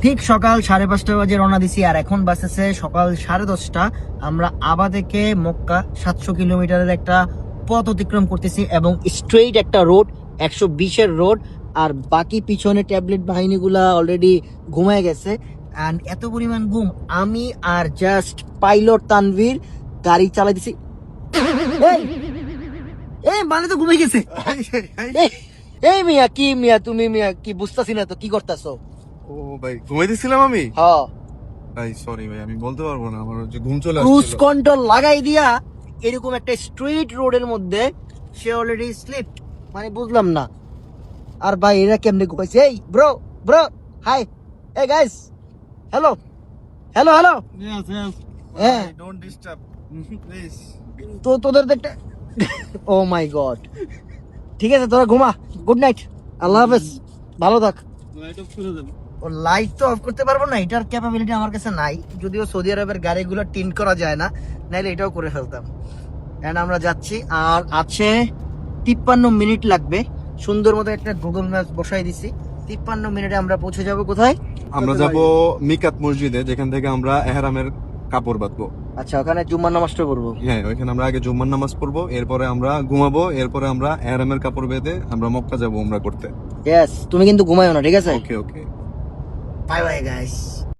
ঠিক সকাল 5:30 বাজে রওনা দিছি, আর এখন বাসেছে সকাল 10:30। আমরা আবা থেকে মক্কা 700 কিলোমিটারের একটা পথ অতিক্রম করতেছি এবং স্ট্রেইট একটা রোড, 120-এর রোড। আর বাকি পিছনে ট্যাবলেট বাহিনীগুলা অলরেডি ঘুমায় গেছে। অ্যান্ড এত পরিমাণ ঘুম, আমি আর জাস্ট পাইলট তানভীর গাড়ি চালাইতেছি। এই এই মানে তো ঘুমাই গেছে। এই মিয়া তুমি কি বুঝতাছি না তো, কি করতেছো? ও ভাই ঘুমাইতেছিলাম আমি। হ্যাঁ, ভাই সরি ভাই, আমি বলতে পারবো না, আমার হচ্ছে ঘুম চলে ক্রুজ আসছিল। কন্ট্রোল লাগাই দিয়া এরকম একটা স্ট্রিট রোডের মধ্যে সে অলরেডি স্লিপ, মানে বুঝলাম না। আর ভাই এরা কেমনে ঘুমাইছে? এই ব্রো ব্রো, হাই, এই গাইস, হ্যালো হ্যালো হ্যালো। হ্যাঁ, ডোন্ট ডিস্টার্ব প্লিজ। তো তোদের দেখতে ও মাই গড। ঠিক আছে, তোরা ঘুমা, গুড নাইট, আল্লাহ হাফেজ, ভালো থাক। ও লাইট তো অফ করতে পারবো না, এটার ক্যাপাবিলিটি আমার কাছে নাই। যদিও সৌদি আরবের গাড়িগুলো টিন করা যায় না, নাইলে এটাও করে ফেলতাম। এন্ড আমরা যাচ্ছি, আর আছে 53 মিনিট লাগবে। সুন্দর মতো একটা গুগল ম্যাপস বসাই দিছি। 53 মিনিটে আমরা পৌঁছে যাব কোথায়? আমরা যাব মিকাত মসজিদে, যেখান থেকে আমরা এহরামের কাপড় বাঁধবো। আচ্ছা, ওখানে জুম্মার নামাজটা করবো। হ্যাঁ, ওইখানে আমরা আগে জুম্মার নামাজ পড়বো, এরপরে আমরা ঘুমাবো, এরপরে আমরা এহরামের কাপড় বেঁধে আমরা মক্কা যাবো উমরা করতে। ইয়েস, তুমি কিন্তু ঘুমাইও না, ঠিক আছে? Okay okay. Bye bye guys.